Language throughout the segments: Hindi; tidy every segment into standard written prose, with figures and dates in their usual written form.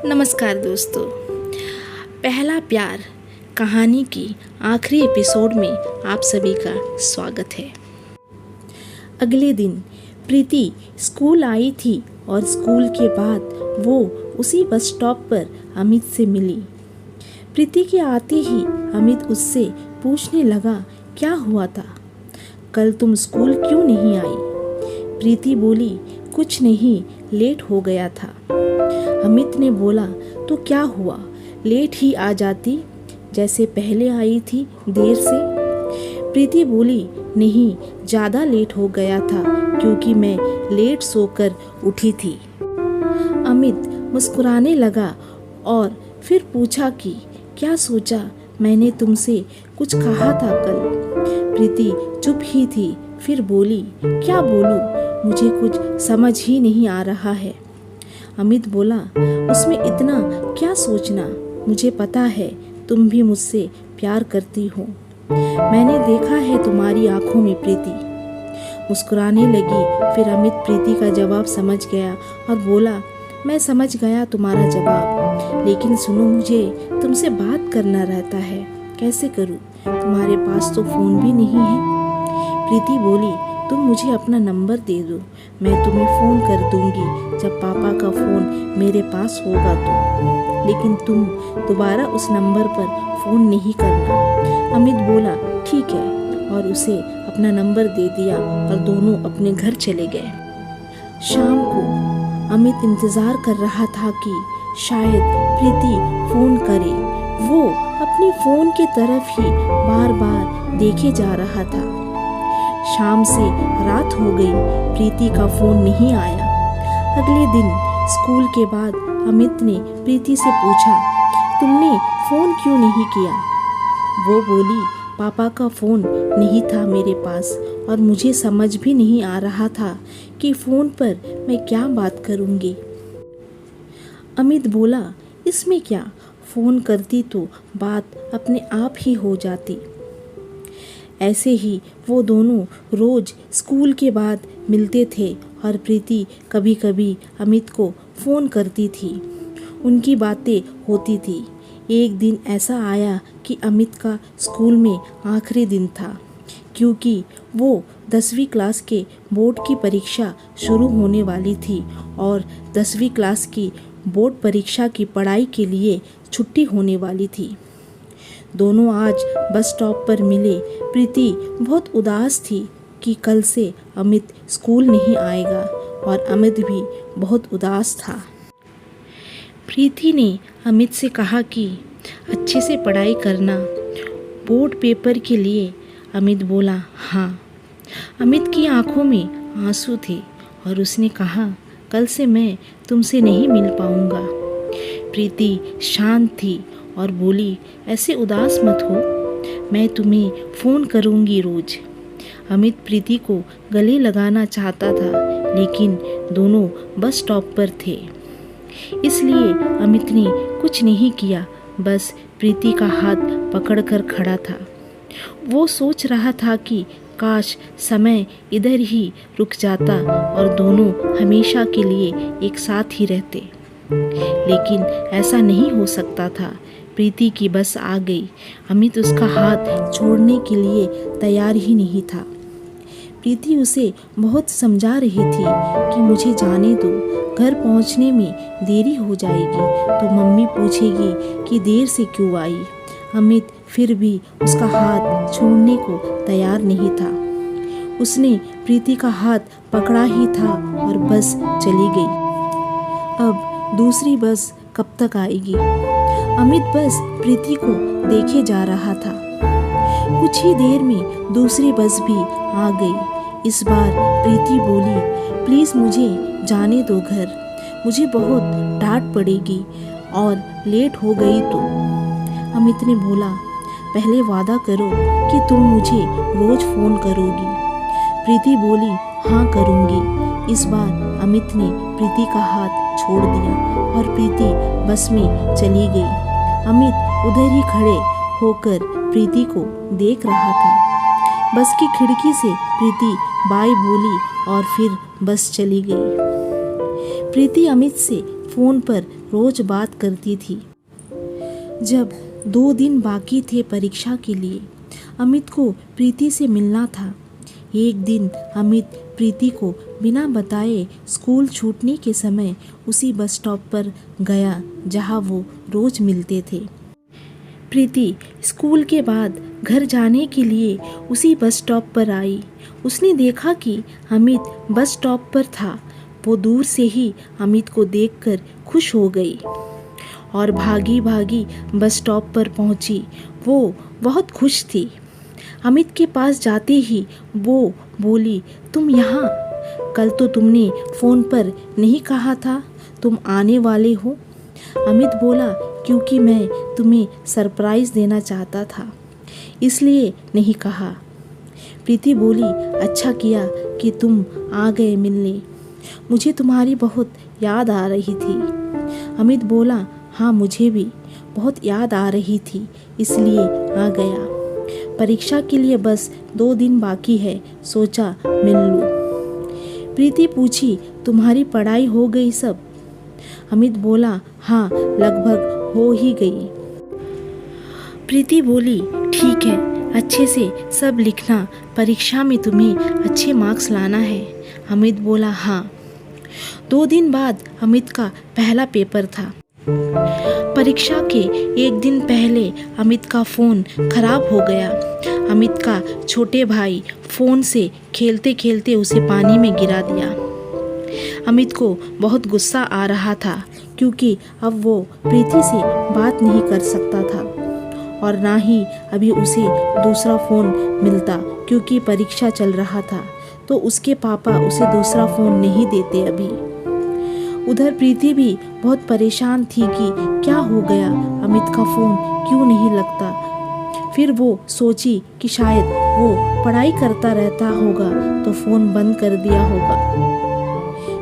नमस्कार दोस्तों। पहला प्यार कहानी की आखिरी एपिसोड में आप सभी का स्वागत है। अगले दिन प्रीति स्कूल आई थी और स्कूल के बाद वो उसी बस स्टॉप पर अमित से मिली। प्रीति के आते ही अमित उससे पूछने लगा, क्या हुआ था? कल तुम स्कूल क्यों नहीं आई? प्रीति बोली, कुछ नहीं, लेट हो गया था। अमित ने बोला, तो क्या हुआ, लेट ही आ जाती जैसे पहले आई थी देर से? प्रीति बोली, नहीं, ज़्यादा लेट हो गया था क्योंकि मैं लेट सोकर उठी थी। अमित मुस्कुराने लगा और फिर पूछा कि क्या सोचा, मैंने तुमसे कुछ कहा था कल? प्रीति चुप ही थी, फिर बोली, क्या बोलूं, मुझे कुछ समझ ही नहीं आ रहा है। अमित बोला, उसमें इतना क्या सोचना, मुझे पता है तुम भी मुझसे प्यार करती हो। मैंने देखा है तुम्हारी आंखों में। प्रीति मुस्कुराने लगी। फिर अमित प्रीति का जवाब समझ गया और बोला, मैं समझ गया तुम्हारा जवाब, लेकिन सुनो, मुझे तुमसे बात करना रहता है। कैसे करूं? तुम्हारे पास तो फ़ोन भी नहीं है। प्रीति बोली, तुम मुझे अपना नंबर दे दो, मैं तुम्हें फ़ोन कर दूंगी जब पापा का फ़ोन मेरे पास होगा तो, लेकिन तुम दोबारा उस नंबर पर फ़ोन नहीं करना। अमित बोला, ठीक है, और उसे अपना नंबर दे दिया और दोनों अपने घर चले गए। शाम को अमित इंतज़ार कर रहा था कि शायद प्रीति फ़ोन करे। वो अपने फ़ोन की तरफ ही बार बार देखे जा रहा था। शाम से रात हो गई, प्रीति का फ़ोन नहीं आया। अगले दिन स्कूल के बाद अमित ने प्रीति से पूछा, तुमने फ़ोन क्यों नहीं किया? वो बोली, पापा का फ़ोन नहीं था मेरे पास और मुझे समझ भी नहीं आ रहा था कि फ़ोन पर मैं क्या बात करूँगी। अमित बोला, इसमें क्या, फ़ोन करती तो बात अपने आप ही हो जाती। ऐसे ही वो दोनों रोज़ स्कूल के बाद मिलते थे और प्रीति कभी कभी अमित को फ़ोन करती थी। उनकी बातें होती थी। एक दिन ऐसा आया कि अमित का स्कूल में आखिरी दिन था, क्योंकि वो 10वीं क्लास के बोर्ड की परीक्षा शुरू होने वाली थी और 10वीं क्लास की बोर्ड परीक्षा की पढ़ाई के लिए छुट्टी होने वाली थी। दोनों आज बस स्टॉप पर मिले। प्रीति बहुत उदास थी कि कल से अमित स्कूल नहीं आएगा और अमित भी बहुत उदास था। प्रीति ने अमित से कहा कि अच्छे से पढ़ाई करना बोर्ड पेपर के लिए। अमित बोला, हाँ। अमित की आंखों में आंसू थे और उसने कहा, कल से मैं तुमसे नहीं मिल पाऊंगा। प्रीति शांत थी और बोली, ऐसे उदास मत हो, मैं तुम्हें फ़ोन करूँगी रोज़। अमित प्रीति को गले लगाना चाहता था, लेकिन दोनों बस स्टॉप पर थे, इसलिए अमित ने कुछ नहीं किया, बस प्रीति का हाथ पकड़कर खड़ा था। वो सोच रहा था कि काश समय इधर ही रुक जाता और दोनों हमेशा के लिए एक साथ ही रहते, लेकिन ऐसा नहीं हो सकता था। प्रीति की बस आ गई। अमित उसका हाथ छोड़ने के लिए तैयार ही नहीं था। प्रीति उसे बहुत समझा रही थी कि मुझे जाने दो, घर पहुंचने में देरी हो जाएगी तो मम्मी पूछेगी कि देर से क्यों आई। अमित फिर भी उसका हाथ छोड़ने को तैयार नहीं था। उसने प्रीति का हाथ पकड़ा ही था और बस चली गई। अब दूसरी बस कब तक आएगी? अमित बस प्रीति को देखे जा रहा था। कुछ ही देर में दूसरी बस भी आ गई। इस बार प्रीति बोली, प्लीज़ मुझे जाने दो घर, मुझे बहुत डांट पड़ेगी और लेट हो गई तो। अमित ने बोला, पहले वादा करो कि तुम मुझे रोज़ फ़ोन करोगी। प्रीति बोली, हाँ करूँगी। इस बार अमित ने प्रीति का हाथ छोड़ दिया और प्रीति बस में चली गई। अमित उधर ही खड़े होकर प्रीति को देख रहा था। बस की खिड़की से प्रीति बाय बोली और फिर बस चली गई। प्रीति अमित से फ़ोन पर रोज़ बात करती थी। जब 2 दिन बाकी थे परीक्षा के लिए, अमित को प्रीति से मिलना था। एक दिन अमित प्रीति को बिना बताए स्कूल छूटने के समय उसी बस स्टॉप पर गया जहां वो रोज़ मिलते थे। प्रीति स्कूल के बाद घर जाने के लिए उसी बस स्टॉप पर आई। उसने देखा कि अमित बस स्टॉप पर था। वो दूर से ही अमित को देखकर खुश हो गई और भागी भागी बस स्टॉप पर पहुंची। वो बहुत खुश थी। अमित के पास जाते ही वो बोली, तुम यहाँ? कल तो तुमने फ़ोन पर नहीं कहा था तुम आने वाले हो। अमित बोला, क्योंकि मैं तुम्हें सरप्राइज़ देना चाहता था, इसलिए नहीं कहा। प्रीति बोली, अच्छा किया कि तुम आ गए मिलने, मुझे तुम्हारी बहुत याद आ रही थी। अमित बोला, हाँ मुझे भी बहुत याद आ रही थी, इसलिए आ गया। परीक्षा के लिए बस 2 दिन बाकी है, सोचा मिल लूँ। प्रीति पूछी, तुम्हारी पढ़ाई हो गई सब? अमित बोला, हाँ लगभग हो ही गई। प्रीति बोली, ठीक है, अच्छे से सब लिखना, परीक्षा में तुम्हें अच्छे मार्क्स लाना है। अमित बोला, हाँ। 2 दिन बाद अमित का पहला पेपर था। परीक्षा के 1 दिन पहले अमित का फ़ोन खराब हो गया। अमित का छोटे भाई फ़ोन से खेलते खेलते उसे पानी में गिरा दिया। अमित को बहुत गुस्सा आ रहा था क्योंकि अब वो प्रीति से बात नहीं कर सकता था और ना ही अभी उसे दूसरा फ़ोन मिलता क्योंकि परीक्षा चल रहा था, तो उसके पापा उसे दूसरा फ़ोन नहीं देते अभी। उधर प्रीति भी बहुत परेशान थी कि क्या हो गया, अमित का फ़ोन क्यों नहीं लगता। फिर वो सोची कि शायद वो पढ़ाई करता रहता होगा तो फ़ोन बंद कर दिया होगा।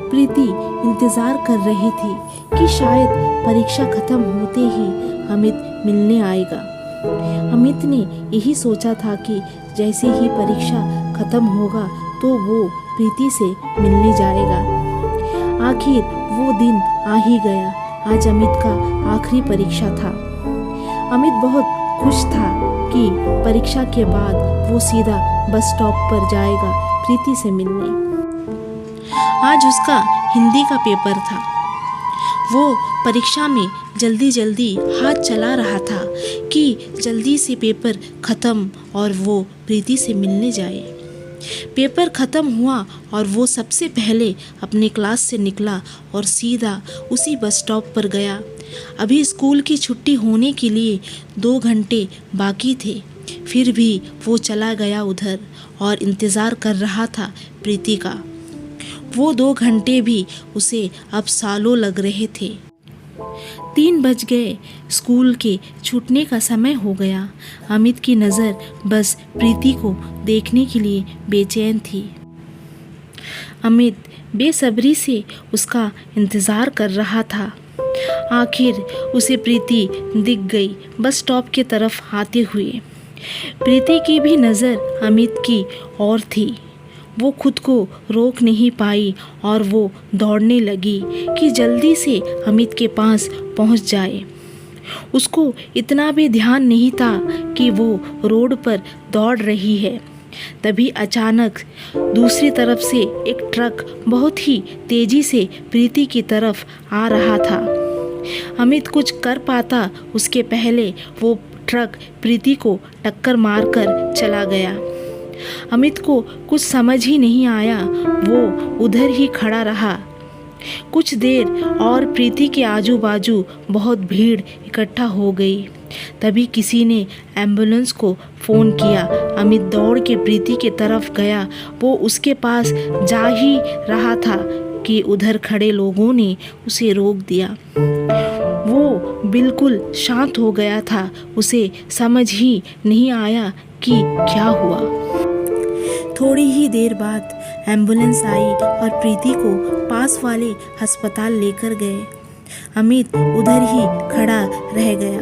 प्रीति इंतज़ार कर रही थी कि शायद परीक्षा ख़त्म होते ही अमित मिलने आएगा। अमित ने यही सोचा था कि जैसे ही परीक्षा ख़त्म होगा तो वो प्रीति से मिलने जाएगा। आखिर वो दिन आ ही गया। आज अमित का आखिरी परीक्षा था। अमित बहुत खुश था कि परीक्षा के बाद वो सीधा बस स्टॉप पर जाएगा प्रीति से मिलने। आज उसका हिंदी का पेपर था। वो परीक्षा में जल्दी जल्दी हाथ चला रहा था कि जल्दी से पेपर ख़त्म और वो प्रीति से मिलने जाए। पेपर ख़त्म हुआ और वो सबसे पहले अपने क्लास से निकला और सीधा उसी बस स्टॉप पर गया। अभी स्कूल की छुट्टी होने के लिए 2 घंटे बाकी थे, फिर भी वो चला गया उधर और इंतज़ार कर रहा था प्रीति का। वो 2 घंटे भी उसे अब सालों लग रहे थे। 3 बज गए, स्कूल के छूटने का समय हो गया। अमित की नज़र बस प्रीति को देखने के लिए बेचैन थी। अमित बेसब्री से उसका इंतज़ार कर रहा था। आखिर उसे प्रीति दिख गई बस स्टॉप की तरफ आते हुए। प्रीति की भी नज़र अमित की ओर थी। वो खुद को रोक नहीं पाई और वो दौड़ने लगी कि जल्दी से अमित के पास पहुंच जाए। उसको इतना भी ध्यान नहीं था कि वो रोड पर दौड़ रही है। तभी अचानक दूसरी तरफ से एक ट्रक बहुत ही तेज़ी से प्रीति की तरफ आ रहा था। अमित कुछ कर पाता उसके पहले वो ट्रक प्रीति को टक्कर मारकर चला गया। अमित को कुछ समझ ही नहीं आया। वो उधर ही खड़ा रहा। कुछ देर और प्रीति के आजू बाजू बहुत भीड़ इकट्ठा हो गई। तभी किसी ने एम्बुलेंस को फ़ोन किया। अमित दौड़ के प्रीति की तरफ गया। वो उसके पास जा ही रहा था कि उधर खड़े लोगों ने उसे रोक दिया। वो बिल्कुल शांत हो गया था। उसे समझ ही नहीं आया कि क्या हुआ। थोड़ी ही देर बाद एम्बुलेंस आई और प्रीति को पास वाले अस्पताल लेकर गए। अमित उधर ही खड़ा रह गया।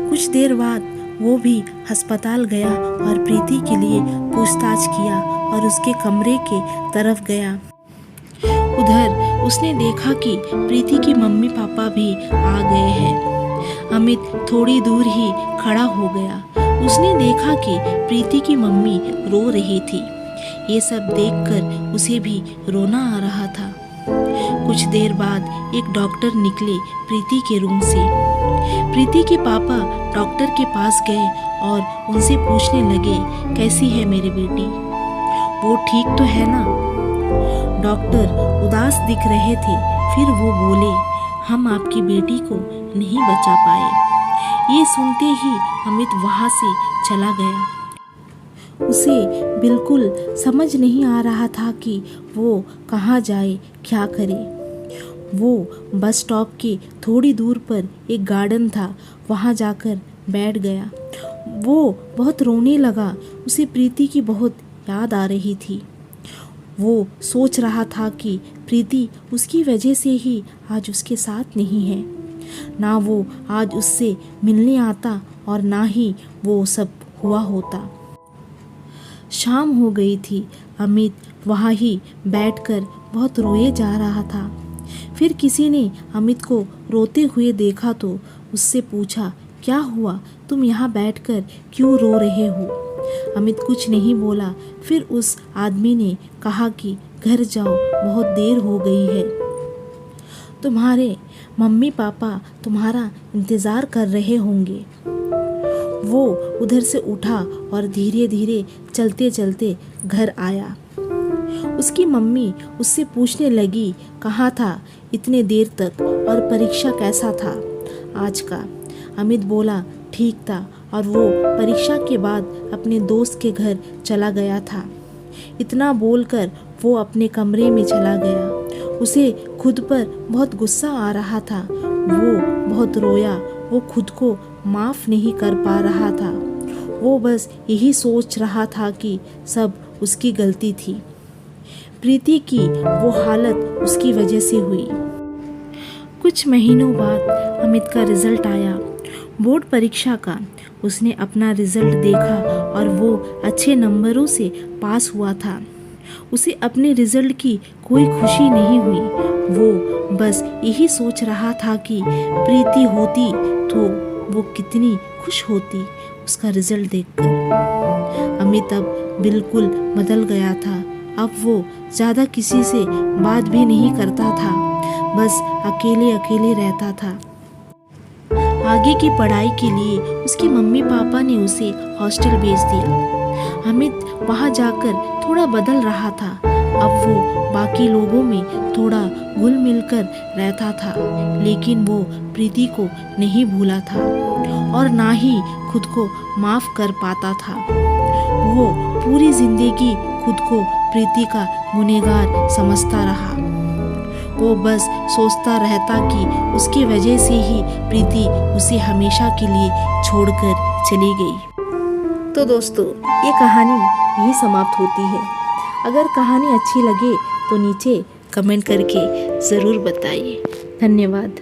कुछ देर बाद वो भी अस्पताल गया और प्रीति के लिए पूछताछ किया और उसके कमरे के तरफ गया। उधर उसने देखा कि प्रीति के मम्मी पापा भी आ गए हैं। अमित थोड़ी दूर ही खड़ा हो गया। उसने देखा कि प्रीति की मम्मी रो रही थी। ये सब देखकर उसे भी रोना आ रहा था। कुछ देर बाद एक डॉक्टर निकले प्रीति के रूम से। प्रीति के पापा डॉक्टर के पास गए और उनसे पूछने लगे, कैसी है मेरी बेटी, वो ठीक तो है ना? डॉक्टर उदास दिख रहे थे। फिर वो बोले, हम आपकी बेटी को नहीं बचा पाए। ये सुनते ही अमित वहाँ से चला गया। उसे बिल्कुल समझ नहीं आ रहा था कि वो कहाँ जाए, क्या करे। वो बस स्टॉप के थोड़ी दूर पर एक गार्डन था, वहाँ जाकर बैठ गया। वो बहुत रोने लगा। उसे प्रीति की बहुत याद आ रही थी। वो सोच रहा था कि प्रीति उसकी वजह से ही आज उसके साथ नहीं है। ना वो आज उससे मिलने आता और ना ही वो सब हुआ होता। शाम हो गई थी। अमित वहाँ ही बैठकर बहुत रोए जा रहा था। फिर किसी ने अमित को रोते हुए देखा तो उससे पूछा, क्या हुआ, तुम यहाँ बैठकर क्यों रो रहे हो? अमित कुछ नहीं बोला। फिर उस आदमी ने कहा कि घर जाओ, बहुत देर हो गई है। तुम्हारे मम्मी पापा तुम्हारा इंतज़ार कर रहे होंगे। वो उधर से उठा और धीरे धीरे चलते चलते घर आया। उसकी मम्मी उससे पूछने लगी, कहाँ था इतने देर तक और परीक्षा कैसा था आज का? अमित बोला, ठीक था, और वो परीक्षा के बाद अपने दोस्त के घर चला गया था। इतना बोलकर वो अपने कमरे में चला गया। उसे खुद पर बहुत गुस्सा आ रहा था। वो बहुत रोया। वो खुद को माफ़ नहीं कर पा रहा था। वो बस यही सोच रहा था कि सब उसकी गलती थी। प्रीति की वो हालत उसकी वजह से हुई। कुछ महीनों बाद अमित का रिजल्ट आया, बोर्ड परीक्षा का। उसने अपना रिजल्ट देखा और वो अच्छे नंबरों से पास हुआ था। उसे अपने रिजल्ट की कोई खुशी नहीं हुई। वो बस यही सोच रहा था कि प्रीति होती तो वो कितनी खुश होती उसका रिजल्ट देखकर। अमित अब बिल्कुल बदल गया था। अब वो ज़्यादा किसी से बात भी नहीं करता था, बस अकेले अकेले रहता था। आगे की पढ़ाई के लिए उसकी मम्मी पापा ने उसे हॉस्टल भेज दिया। अमित वहाँ जाकर थोड़ा बदल रहा था। अब वो बाकी लोगों में थोड़ा घुल मिलकर रहता था, लेकिन वो प्रीति को नहीं भूला था और ना ही खुद को माफ़ कर पाता था। वो पूरी जिंदगी खुद को प्रीति का गुनहगार समझता रहा। वो बस सोचता रहता कि उसकी वजह से ही प्रीति उसे हमेशा के लिए छोड़कर चली गई। तो दोस्तों, ये कहानी यही समाप्त होती है। अगर कहानी अच्छी लगे तो नीचे कमेंट करके ज़रूर बताइए। धन्यवाद।